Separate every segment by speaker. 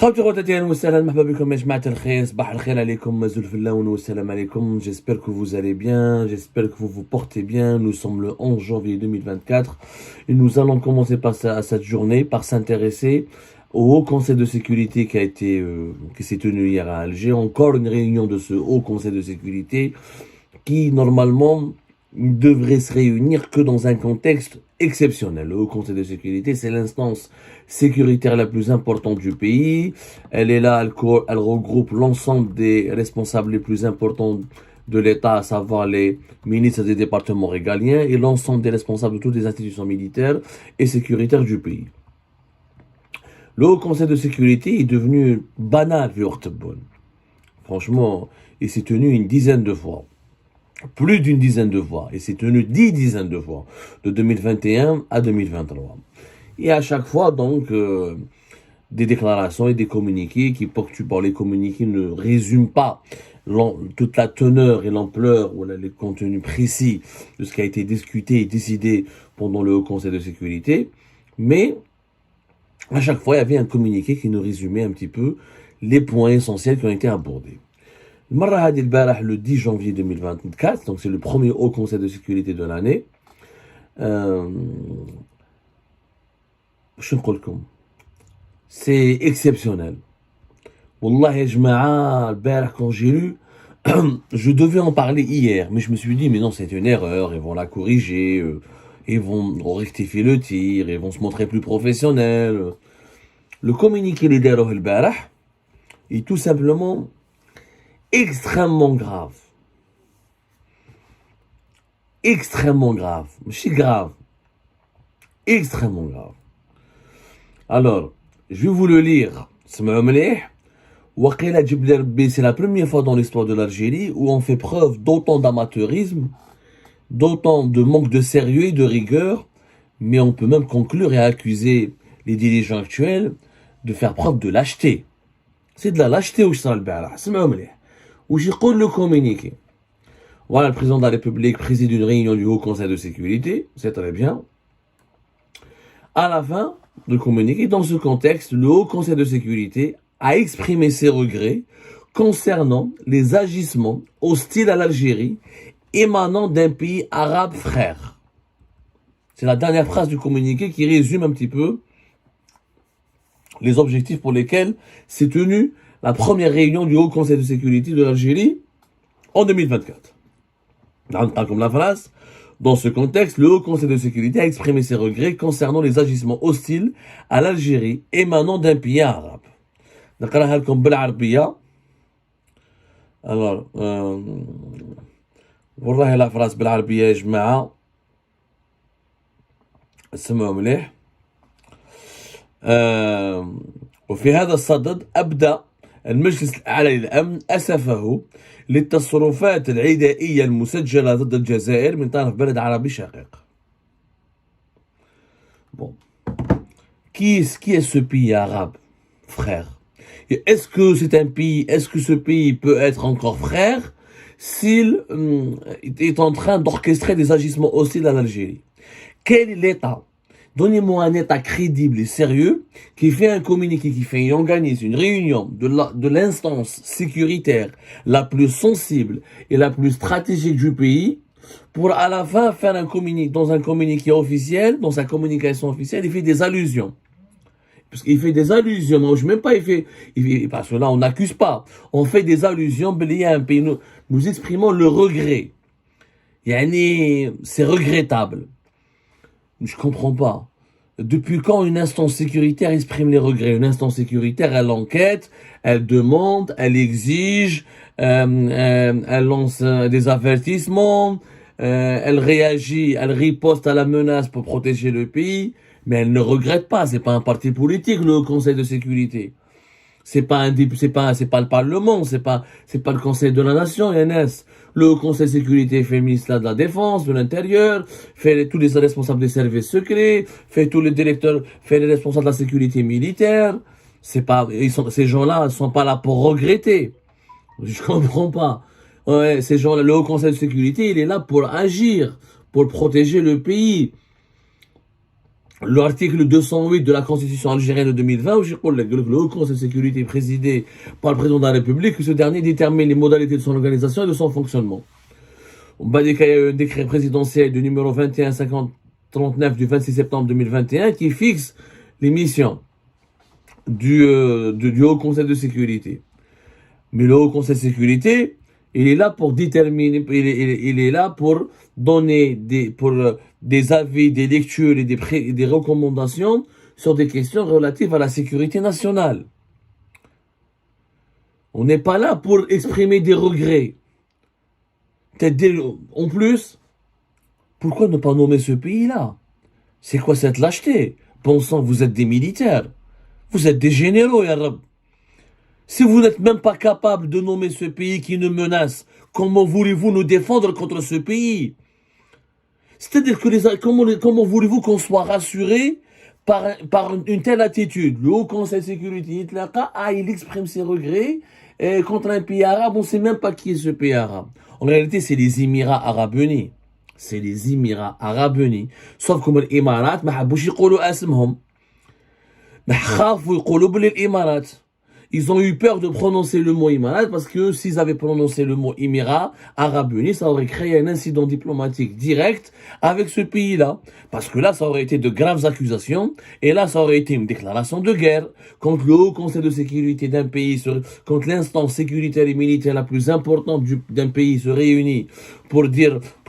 Speaker 1: خوتي خواتاتي اهلا وسهلا مرحبا بكم يا جماعة الخير صباح الخير عليكم زلف اللون والسلام عليكم. J'espère que vous allez bien, j'espère que vous vous portez bien. Nous sommes le 11 janvier 2024 et nous allons commencer par cette journée par s'intéresser au Haut Conseil de sécurité qui s'est tenu hier à Alger. Encore une réunion de ce Haut Conseil de sécurité qui normalement devrait se réunir que dans un contexte exceptionnel. Le Haut Conseil de sécurité, c'est l'instance sécuritaire la plus importante du pays. Elle est là, elle regroupe l'ensemble des responsables les plus importants de l'État, à savoir les ministres des départements régaliens et l'ensemble des responsables de toutes les institutions militaires et sécuritaires du pays. Le Haut Conseil de sécurité est devenu banal, franchement, il s'est tenu une dizaine de fois. Plus d'une dizaine de fois, et c'est tenu 10 dizaines de fois, de 2021 à 2023. Et à chaque fois, donc, des déclarations et des communiqués qui ponctuent les communiqués ne résument pas toute la teneur et l'ampleur ou les contenus précis de ce qui a été discuté et décidé pendant le Haut Conseil de sécurité, mais à chaque fois, il y avait un communiqué qui nous résumait un petit peu les points essentiels qui ont été abordés. Le 10 janvier 2024, donc c'est le premier Haut Conseil de sécurité de l'année. C'est exceptionnel. Wallah ya jama'a, quand j'ai lu, je devais en parler hier, mais je me suis dit, mais non, c'est une erreur, ils vont la corriger, ils vont rectifier le tir, ils vont se montrer plus professionnels. Le communiqué leader est tout simplement extrêmement grave. Extrêmement grave. C'est grave. Extrêmement grave. Alors, je vais vous le lire. C'est la première fois dans l'histoire de l'Algérie où on fait preuve d'autant d'amateurisme, d'autant de manque de sérieux et de rigueur, mais on peut même conclure et accuser les dirigeants actuels de faire preuve de lâcheté. C'est de la lâcheté où je sens le bala. C'est où j'ai le communiqué. Voilà, le président de la République préside une réunion du Haut Conseil de sécurité, c'est très bien. À la fin du communiqué, dans ce contexte, le Haut Conseil de sécurité a exprimé ses regrets concernant les agissements hostiles à l'Algérie émanant d'un pays arabe frère. C'est la dernière phrase du communiqué qui résume un petit peu les objectifs pour lesquels s'est tenue la première réunion du Haut Conseil de sécurité de l'Algérie en 2024. Comme la phrase, dans ce contexte, le Haut Conseil de sécurité a exprimé ses regrets concernant les agissements hostiles à l'Algérie émanant d'un pays arabe. Alors, والله la phrase بالعربية يا جماعة اسمعوا مليح. وفي هذا الصدد أبدأ المجلس الأعلى للأمن أسفه للتصرفات العدائية المسجلة ضد الجزائر من طرف بلد عربي شقيق. Bon. Qui est ce pays arabe, frère? Et est-ce que c'est un pays, est-ce que ce pays peut être encore frère s'il est en train d'orchestrer des agissements hostiles à l'Algérie? Quel est l'État? Donnez-moi un État crédible et sérieux qui fait un communiqué, il organise une réunion de l'instance sécuritaire la plus sensible et la plus stratégique du pays pour à la fin faire un communiqué, dans un communiqué officiel, dans sa communication officielle, il fait des allusions. Parce qu'il fait des allusions, moi je même pas parce que là on n'accuse pas, on fait des allusions, il y a un pays, nous exprimons le regret. C'est regrettable. Je comprends pas. Depuis quand une instance sécuritaire exprime les regrets? Une instance sécuritaire, elle enquête, elle demande, elle exige, elle lance des avertissements, elle réagit, elle riposte à la menace pour protéger le pays, mais elle ne regrette pas. C'est pas un parti politique, le Conseil de sécurité. C'est pas le Parlement, c'est pas le Conseil de la Nation, NS. Le Conseil de sécurité fait le ministère de la Défense, de l'Intérieur, fait tous les responsables des services secrets, fait tous les directeurs, fait les responsables de la sécurité militaire. Ces gens-là ne sont pas là pour regretter. Je comprends pas. Ouais, ces gens-là, le Haut Conseil de sécurité, il est là pour agir, pour protéger le pays. l'article 208 de la Constitution algérienne de 2020, où le Haut Conseil de sécurité présidé par le président de la République, que ce dernier détermine les modalités de son organisation et de son fonctionnement. On va dire qu'il y a un décret présidentiel du numéro 215039 du 26 septembre 2021 qui fixe les missions du Haut Conseil de sécurité. Mais le Haut Conseil de sécurité, il est là pour déterminer, il est là pour donner des avis, des lectures et des recommandations sur des questions relatives à la sécurité nationale. On n'est pas là pour exprimer des regrets. En plus, pourquoi ne pas nommer ce pays-là? C'est quoi cette lâcheté? Pensant que vous êtes des militaires. Vous êtes des généraux, ya Rab. Si vous n'êtes même pas capable de nommer ce pays qui nous menace, comment voulez-vous nous défendre contre ce pays? C'est-à-dire que comment voulez-vous qu'on soit rassuré par une telle attitude? Le Haut Conseil de sécurité, il exprime ses regrets contre un pays arabe, on ne sait même pas qui est ce pays arabe. En réalité, c'est les Émirats Arabes Unis. C'est les Émirats Arabes Unis. Sauf que les Émirats, ما حبوش يقولوا اسمهم. ما خافوا يقولوا بالإمارات. Ils ont eu peur de prononcer le mot Émirat parce que s'ils avaient prononcé le mot Émirats Arabes Unis, ça aurait créé un incident diplomatique direct avec ce pays-là. Parce que là, ça aurait été de graves accusations et là, ça aurait été une déclaration de guerre contre le Haut Conseil de sécurité d'un pays, contre l'instance sécuritaire et militaire la plus importante d'un pays se réunit pour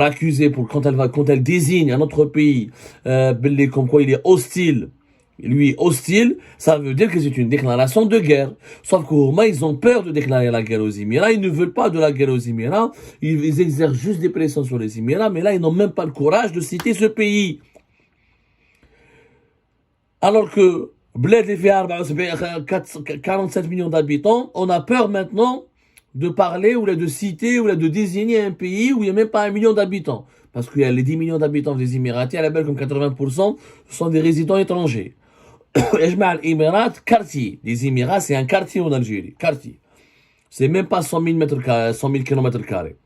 Speaker 1: accuser, quand elle désigne un autre pays, comme quoi il est hostile. Lui, hostile, ça veut dire que c'est une déclaration de guerre. Sauf qu'au moins, ils ont peur de déclarer la guerre aux Émirats. Ils ne veulent pas de la guerre aux Émirats. Ils exercent juste des pressions sur les Émirats. Mais là, ils n'ont même pas le courage de citer ce pays. Alors que Bled est fait 47 millions d'habitants, on a peur maintenant de parler ou de citer ou de désigner un pays où il n'y a même pas 1 million d'habitants. Parce qu'il y a les 10 millions d'habitants des Émiratis, à la belle comme 80%, ce sont des résidents étrangers. Émirats, quartier. Les Émirats, c'est un quartier en Algérie. Quartier. C'est même pas 100 000 km carrés.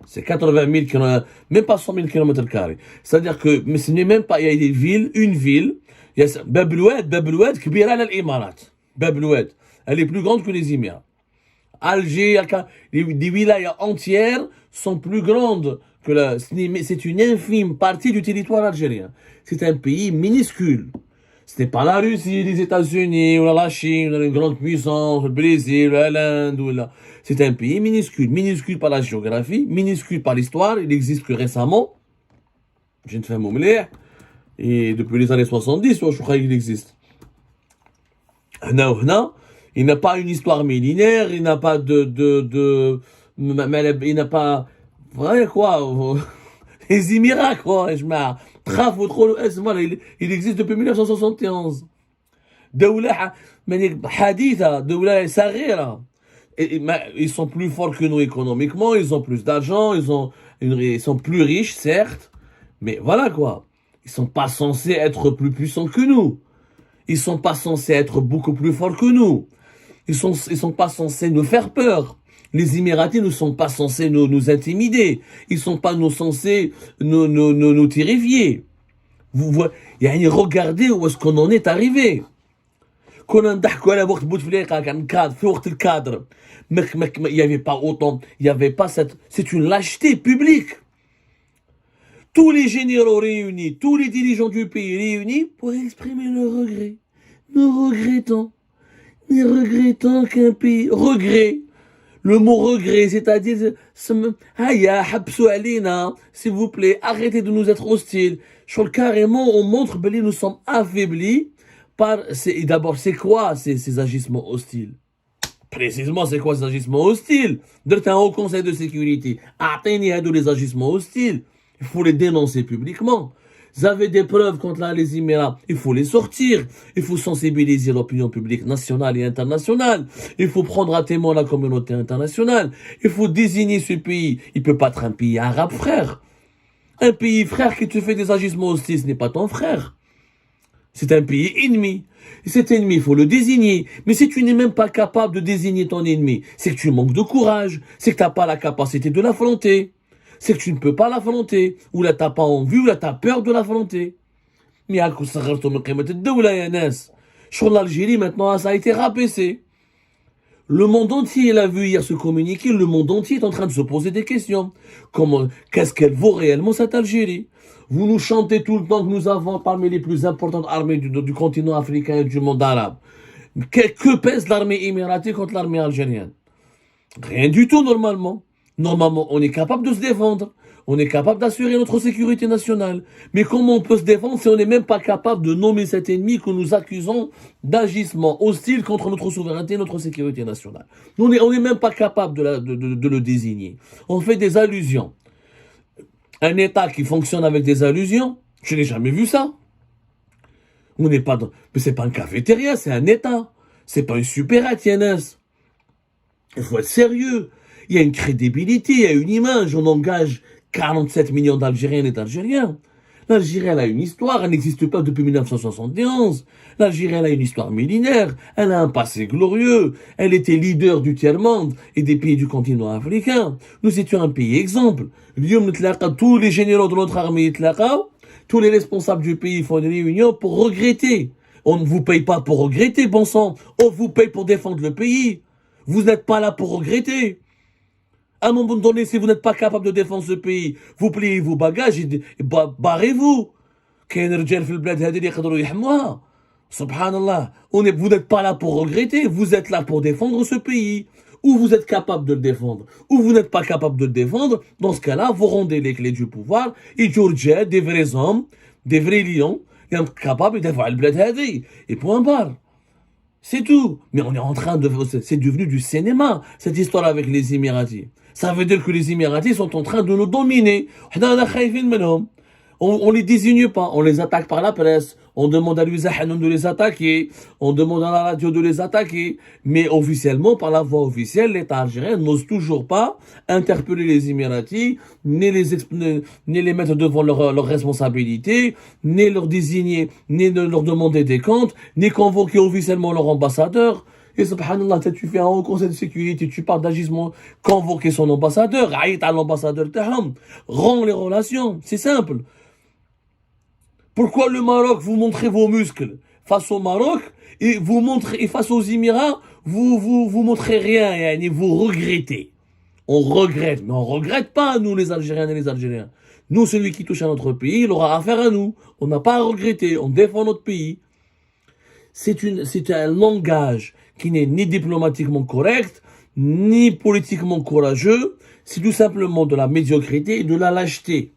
Speaker 1: C'est 80 000 km, même pas 100 000 km carrés. C'est-à-dire que, mais ce n'est même pas, il y a des villes, une ville, il y a Bab el-Oued, Kbira al-Émirat. Bab el-Oued. Elle est plus grande que les Émirats. Alger, des wilayas entières sont plus grandes que c'est une infime partie du territoire algérien. C'est un pays minuscule. Ce n'est pas la Russie, les États-Unis, ou la Chine, ou une grande puissance, le Brésil, l'Inde, c'est un pays minuscule. Minuscule par la géographie, minuscule par l'histoire. Il n'existe que récemment. J'ai une femme omelette. Et depuis les années 70, je crois qu'il existe. Il n'a pas une histoire millénaire, il n'a pas il n'a pas, ouais, quoi, les Émirats, quoi, il existe depuis 1971. Ils sont plus forts que nous économiquement, ils ont plus d'argent, ils sont plus riches, certes, mais voilà, quoi. Ils sont pas censés être plus puissants que nous. Ils sont pas censés être beaucoup plus forts que nous. Ils sont pas censés nous faire peur. Les Émiratis ne sont pas censés nous intimider. Ils sont pas censés nous terrifier. Vous voyez, regardez où est-ce qu'on en est arrivé. Il y avait pas autant, il y avait pas c'est une lâcheté publique. Tous les généraux réunis, tous les dirigeants du pays réunis pour exprimer leur regret. Nous regrettons qu'un pays... Regret. Le mot regret, c'est-à-dire... S'il vous plaît, arrêtez de nous être hostiles. Carrément, on montre que nous sommes affaiblis par... D'abord, c'est quoi ces agissements hostiles? Précisément, c'est quoi ces agissements hostiles? D'être un haut conseil de sécurité. Atteignez les agissements hostiles. Il faut les dénoncer publiquement. Vous avez des preuves contre les Émirats, il faut les sortir. Il faut sensibiliser l'opinion publique nationale et internationale. Il faut prendre à témoin la communauté internationale. Il faut désigner ce pays. Il peut pas être un pays arabe, frère. Un pays frère qui te fait des agissements hostiles, ce n'est pas ton frère. C'est un pays ennemi. Et cet ennemi, il faut le désigner. Mais si tu n'es même pas capable de désigner ton ennemi, c'est que tu manques de courage. C'est que tu n'as pas la capacité de l'affronter. C'est que tu ne peux pas l'affronter, ou là t'as pas envie, ou là t'as peur de l'affronter. L'Algérie, maintenant, ça a été rabaissé. Le monde entier, il a vu hier ce communiqué, le monde entier est en train de se poser des questions. Qu'est-ce qu'elle vaut réellement, cette Algérie? Vous nous chantez tout le temps que nous avons parmi les plus importantes armées du continent africain et du monde arabe. Que pèse l'armée émiratie contre l'armée algérienne? Rien du tout, normalement. Normalement, on est capable de se défendre. On est capable d'assurer notre sécurité nationale. Mais comment on peut se défendre si on n'est même pas capable de nommer cet ennemi que nous accusons d'agissement hostile contre notre souveraineté et notre sécurité nationale? On n'est même pas capable de le désigner. On fait des allusions. Un État qui fonctionne avec des allusions, je n'ai jamais vu ça. On n'est pas dans... Mais c'est pas un cafétéria, c'est un État. C'est pas une supérette, Yanis. Il faut être sérieux. Il y a une crédibilité, il y a une image. On engage 47 millions d'Algériennes et d'Algériens. L'Algérie, elle a une histoire, elle n'existe pas depuis 1971. L'Algérie, elle a une histoire millénaire, elle a un passé glorieux. Elle était leader du tiers-monde et des pays du continent africain. Nous étions un pays exemple. Tous les généraux de notre armée, tous les responsables du pays font une réunion pour regretter. On ne vous paye pas pour regretter, bon sang. On vous paye pour défendre le pays. Vous n'êtes pas là pour regretter. À un moment donné, si vous n'êtes pas capable de défendre ce pays, vous pliez vos bagages et barrez-vous. Subhanallah. Vous n'êtes pas là pour regretter, vous êtes là pour défendre ce pays. Ou vous êtes capable de le défendre, ou vous n'êtes pas capable de le défendre. Dans ce cas-là, vous rendez les clés du pouvoir. Et Georgia, des vrais hommes, des vrais lions, capables de défendre le bled hadi. Et point barre. C'est tout. Mais on est en train de... C'est devenu du cinéma, cette histoire avec les Émiratis. Ça veut dire que les Émiratis sont en train de nous dominer. On les désigne pas, on les attaque par la presse, on demande à Louisa Hanoun de les attaquer, on demande à la radio de les attaquer, mais officiellement, par la voie officielle, l'État algérien n'ose toujours pas interpeller les Émiratis, ni les mettre devant leurs responsabilités, ni leur désigner, ni leur demander des comptes, ni convoquer officiellement leur ambassadeur. Et subhanallah, tu fais un haut conseil de sécurité, tu parles d'agissement, convoquer son ambassadeur, aïe à l'ambassadeur, rends les relations, c'est simple. Pourquoi le Maroc, vous montrez vos muscles face au Maroc et face aux Émirats, vous montrez rien, et vous regrettez. On regrette, mais on regrette pas, nous, les Algériens et les Algériens. Nous, celui qui touche à notre pays, il aura affaire à nous. On n'a pas à regretter, on défend notre pays. C'est un langage qui n'est ni diplomatiquement correct, ni politiquement courageux. C'est tout simplement de la médiocrité et de la lâcheté.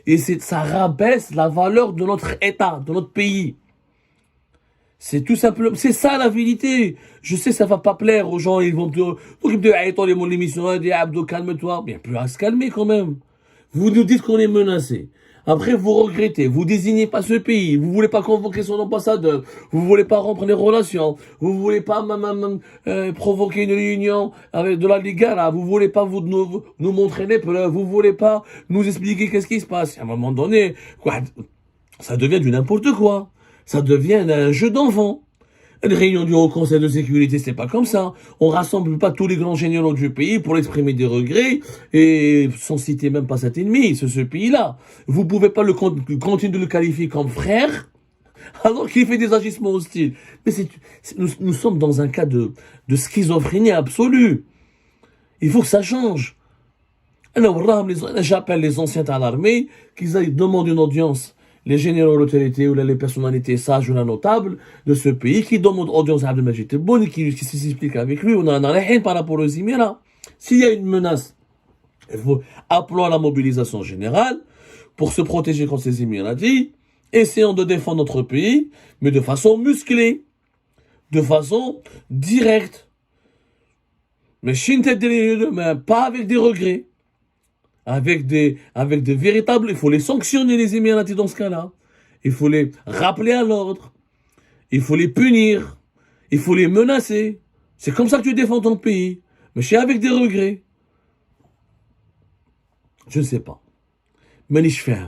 Speaker 1: Et ça rabaisse la valeur de notre État, de notre pays. C'est tout simplement, c'est ça la vérité. Je sais, ça va pas plaire aux gens, ils vont dire, l'émission, Abdo, calme-toi. Bien plus à se calmer quand même. Vous nous dites qu'on est menacé. Après, vous regrettez, vous désignez pas ce pays, vous voulez pas convoquer son ambassadeur, vous voulez pas rompre les relations, vous voulez pas provoquer une réunion avec de la Liga, là, vous voulez pas nous montrer les preuves, vous voulez pas nous expliquer qu'est-ce qui se passe. À un moment donné, quoi, ça devient du n'importe quoi. Ça devient un jeu d'enfant. Une réunion du Haut Conseil de sécurité, c'est pas comme ça. On rassemble pas tous les grands généraux du pays pour exprimer des regrets et sans citer même pas cet ennemi, c'est ce pays-là. Vous pouvez pas continuer de le qualifier comme frère alors qu'il fait des agissements hostiles. Mais nous sommes dans un cas de schizophrénie absolue. Il faut que ça change. J'appelle les anciens à l'armée qu'ils aillent demander une audience. Les généraux d'autorité ou les personnalités sages ou notables de ce pays qui demandent audience à Abdelmajid Tebboune, qui s'explique avec lui, on en a rien par rapport aux Émirats. S'il y a une menace, il faut appeler à la mobilisation générale pour se protéger contre ces Émiratis, essayons de défendre notre pays, mais de façon musclée, de façon directe. Mais pas avec des regrets. Avec des véritables, il faut les sanctionner, les Émiratis, dans ce cas-là. Il faut les rappeler à l'ordre. Il faut les punir. Il faut les menacer. C'est comme ça que tu défends ton pays. Mais c'est avec des regrets. Je ne sais pas. Mais je fais.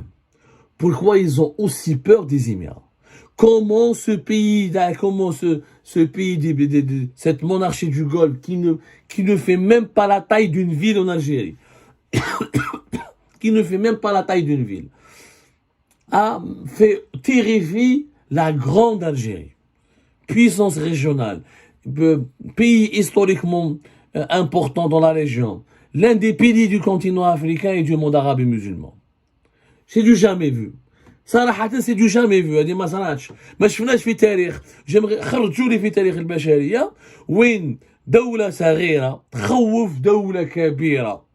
Speaker 1: Pourquoi ils ont aussi peur des Émirats? Comment ce pays, cette monarchie du Golfe, qui ne fait même pas la taille d'une ville en Algérie, qui ne fait même pas la taille d'une ville, a fait terrifier la grande Algérie. Puissance régionale, pays historiquement important dans la région, l'un des piliers du continent africain et du monde arabe et musulman. C'est du jamais vu. صراحة c'est du jamais vu. هذه ما صراتش. ما شفناش في التاريخ. خرجوا لي في تاريخ البشرية وين دولة صغيرة تخوف دولة كبيرة.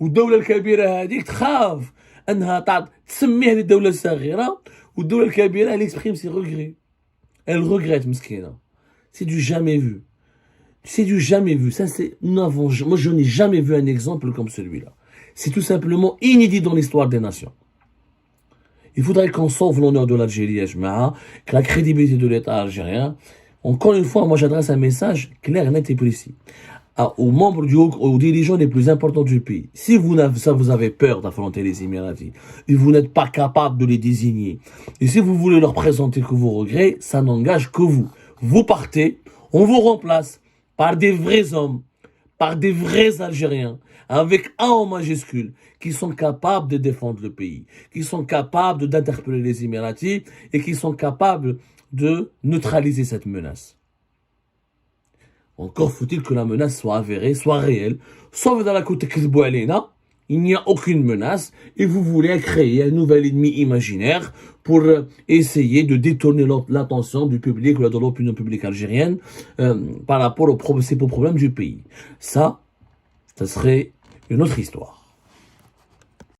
Speaker 1: والدولة الكبيرة هذيك تخاف انها تسمي هذه الدولة الصغيرة والدولة الكبيرة elle exprime ses regrets. Elle regrette مسكينة. C'est du jamais vu. C'est du jamais vu. Ça c'est moi je n'ai jamais vu un exemple comme celui-là. C'est tout simplement inédit dans l'histoire des nations. Il faudrait qu'on sauve l'honneur de l'Algérie, que la crédibilité de l'État algérien. Encore une fois, moi j'adresse un message clair, net et précis aux membres aux dirigeants les plus importants du pays. Si vous avez peur d'affronter les Émiratis, et vous n'êtes pas capable de les désigner, et si vous voulez leur présenter que vos regrets, ça n'engage que vous. Vous partez, on vous remplace par des vrais hommes, par des vrais Algériens, avec un en majuscule, qui sont capables de défendre le pays, qui sont capables d'interpeller les Émiratis et qui sont capables de neutraliser cette menace. Encore faut-il que la menace soit avérée, soit réelle, sauf dans la côte Kizboualina, il n'y a aucune menace et vous voulez créer un nouvel ennemi imaginaire pour essayer de détourner l'attention du public ou de l'opinion publique algérienne par rapport aux principaux problèmes du pays. Ça serait une autre histoire.